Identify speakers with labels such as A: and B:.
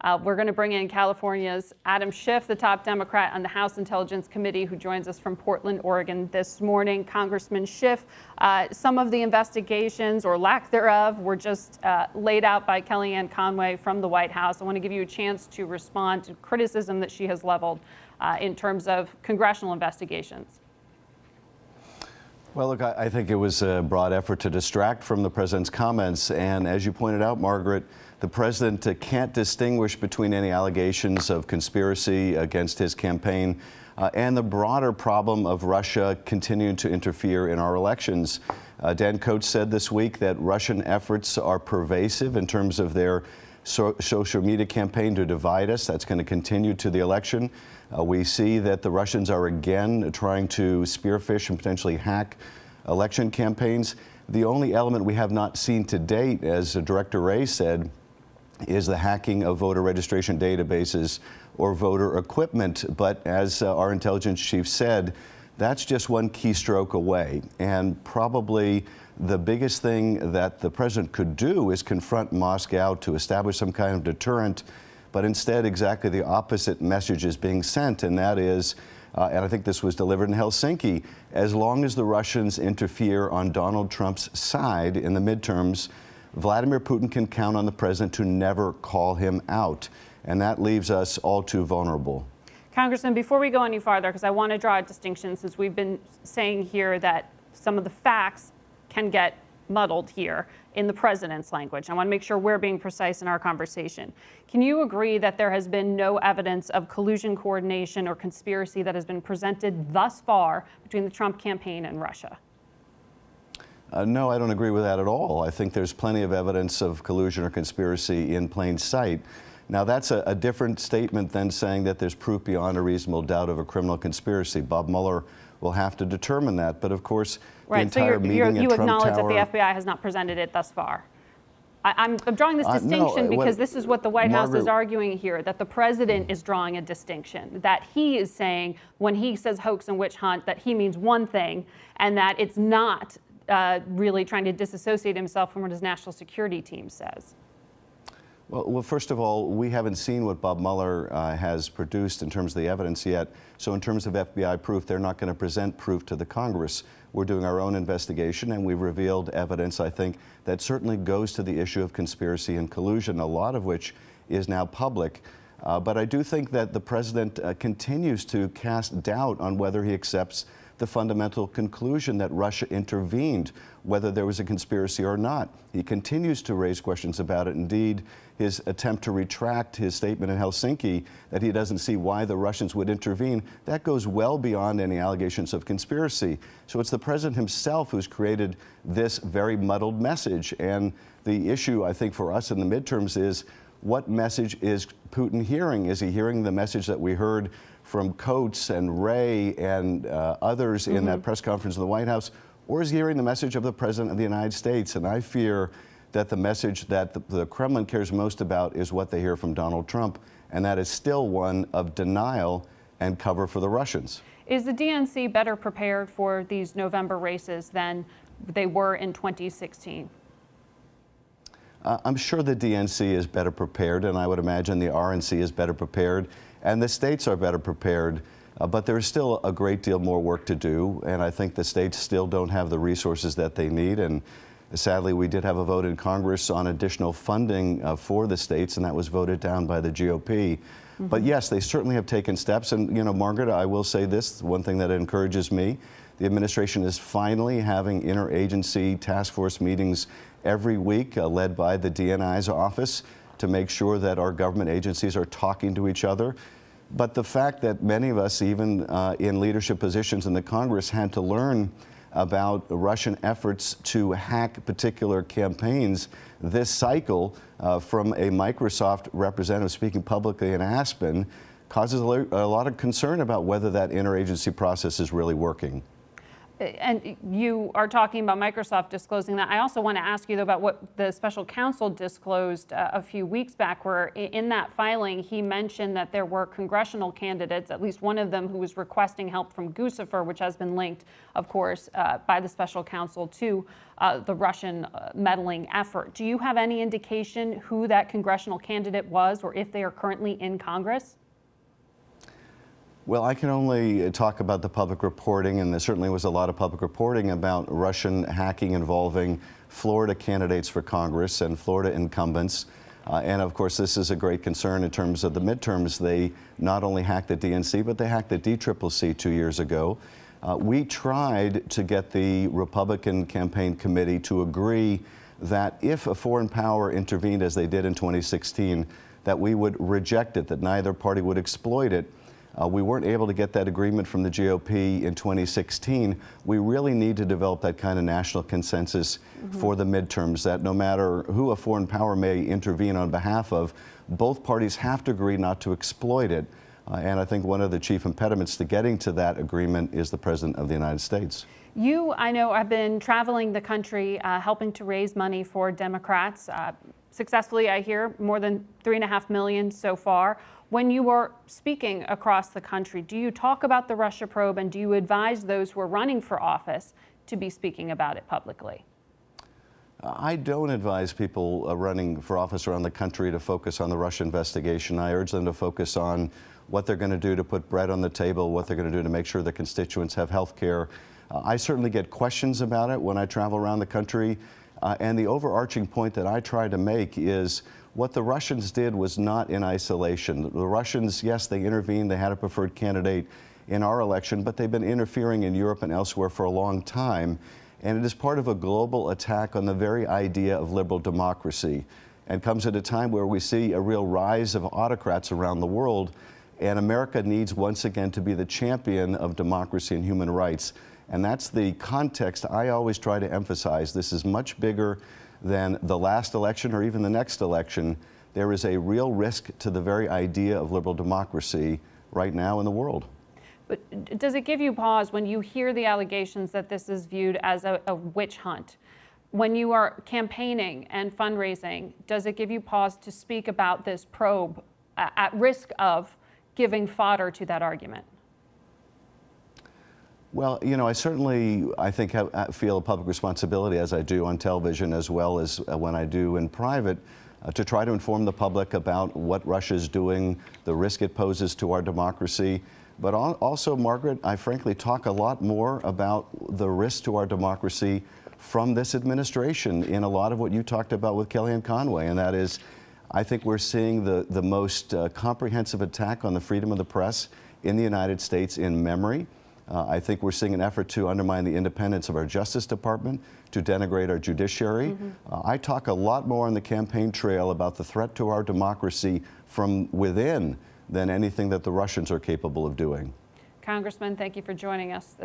A: We're going to bring in California's Adam Schiff, the top Democrat on the House Intelligence Committee, who joins us from Portland, Oregon this morning. Congressman Schiff, some of the investigations, or lack thereof, were just laid out by Kellyanne Conway from the White House. I want to give you a chance to respond to criticism that she has leveled in terms of congressional investigations.
B: Well, look, I think it was a broad effort to distract from the president's comments. And as you pointed out, Margaret, the president can't distinguish between any allegations of conspiracy against his campaign and the broader problem of Russia continuing to interfere in our elections. Dan Coats said this week that Russian efforts are pervasive in terms of their social media campaign to divide us. That's going to continue to the election. We see that the Russians are again trying to spearfish and potentially hack election campaigns. The only element we have not seen to date, as Director Wray said, is the hacking of voter registration databases or voter equipment. But as our intelligence chief said, that's just one keystroke away. And probably the biggest thing that the president could do is confront Moscow to establish some kind of deterrent. But instead, exactly the opposite message is being sent, and that is, and I think this was delivered in Helsinki, as long as the Russians interfere on Donald Trump's side in the midterms, Vladimir Putin can count on the president to never call him out. And that leaves us all too vulnerable.
A: Congressman, before we go any farther, because I want to draw a distinction, since we've been saying here that some of the facts can get muddled here in the president's language. I want to make sure we're being precise in our conversation. Can you agree that there has been no evidence of collusion, coordination, or conspiracy that has been presented thus far between the Trump campaign and Russia?
B: No, I don't agree with that at all. I think there's plenty of evidence of collusion or conspiracy in plain sight. Now, that's a different statement than saying that there's proof beyond a reasonable doubt of a criminal conspiracy. Bob Mueller will have to determine that. But of course, the entire meeting at Trump Tower...
A: You acknowledge that the FBI has not presented it thus far. I'm drawing this distinction because this is what the White House is arguing here, that the president is drawing a distinction, that he is saying when he says hoax and witch hunt that he means one thing and that it's not really trying to disassociate himself from what his national security team says.
B: Well, first of all, we haven't seen what Bob Mueller has produced in terms of the evidence yet. So in terms of FBI proof, they're not going to present proof to the Congress. We're doing our own investigation, and we've revealed evidence, I think, that certainly goes to the issue of conspiracy and collusion, a lot of which is now public. But I do think that the president continues to cast doubt on whether he accepts the fundamental conclusion that Russia intervened, whether there was a conspiracy or not. He continues to raise questions about it. Indeed, his attempt to retract his statement in Helsinki that he doesn't see why the Russians would intervene, that goes well beyond any allegations of conspiracy. So it's the president himself who's created this very muddled message. And the issue, I think, for us in the midterms is, what message is Putin hearing? Is he hearing the message that we heard from Coats and Wray and others in that press conference in the White House, or is he hearing the message of the President of the United States? And I fear that the message that the Kremlin cares most about is what they hear from Donald Trump, and that is still one of denial and cover for the Russians.
A: Is the DNC better prepared for these November races than they were in 2016?
B: I'm sure the DNC is better prepared, and I would imagine the RNC is better prepared, and the states are better prepared. But there's still a great deal more work to do, and I think the states still don't have the resources that they need. And sadly, we did have a vote in Congress on additional funding for the states, and that was voted down by the GOP. But yes, they certainly have taken steps. And, you know, Margaret, I will say this, one thing that encourages me, the administration is finally having interagency task force meetings every week, led by the DNI's office, to make sure that our government agencies are talking to each other. But the fact that many of us, even in leadership positions in the Congress, had to learn about Russian efforts to hack particular campaigns this cycle from a Microsoft representative speaking publicly in Aspen causes a lot of concern about whether that interagency process is really working.
A: And you are talking about Microsoft disclosing that. I also want to ask you, though, about what the special counsel disclosed a few weeks back, where in that filing he mentioned that there were congressional candidates, at least one of them, who was requesting help from Guccifer, which has been linked, of course, by the special counsel to the Russian meddling effort. Do you have any indication who that congressional candidate was, or if they are currently in Congress?
B: Well, I can only talk about the public reporting, and there certainly was a lot of public reporting about Russian hacking involving Florida candidates for Congress and Florida incumbents. And of course, this is a great concern in terms of the midterms. They not only hacked the DNC, but they hacked the DCCC 2 years ago. We tried to get the Republican campaign committee to agree that if a foreign power intervened, as they did in 2016, that we would reject it, that neither party would exploit it. We weren't able to get that agreement from the GOP in 2016. We really need to develop that kind of national consensus for the midterms, that no matter who a foreign power may intervene on behalf of, both parties have to agree not to exploit it. And I think one of the chief impediments to getting to that agreement is the President of the United States.
A: You, I know, have been traveling the country helping to raise money for Democrats. Successfully, I hear, more than $3.5 million so far. When you are speaking across the country, do you talk about the Russia probe, and do you advise those who are running for office to be speaking about it publicly?
B: I don't advise people running for office around the country to focus on the Russia investigation. I urge them to focus on what they're going to do to put bread on the table, what they're going to do to make sure their constituents have health care. I certainly get questions about it when I travel around the country. And the overarching point that I try to make is what the Russians did was not in isolation. The Russians, yes, they intervened, they had a preferred candidate in our election, but they've been interfering in Europe and elsewhere for a long time. And it is part of a global attack on the very idea of liberal democracy, and comes at a time where we see a real rise of autocrats around the world. And America needs once again to be the champion of democracy and human rights. And that's the context I always try to emphasize. This is much bigger than the last election or even the next election. There is a real risk to the very idea of liberal democracy right now in the world.
A: But does it give you pause when you hear the allegations that this is viewed as a witch hunt? When you are campaigning and fundraising, does it give you pause to speak about this probe at risk of giving fodder to that argument?
B: Well, you know, I think, feel a public responsibility, as I do on television as well as when I do in private, to try to inform the public about what Russia is doing, the risk it poses to our democracy. But also, Margaret, I frankly talk a lot more about the risk to our democracy from this administration in a lot of what you talked about with Kellyanne Conway, and that is, I think we're seeing the most comprehensive attack on the freedom of the press in the United States in memory. I think we're seeing an effort to undermine the independence of our Justice Department, to denigrate our judiciary. I talk a lot more on the campaign trail about the threat to our democracy from within than anything that the Russians are capable of doing.
A: Congressman, thank you for joining us.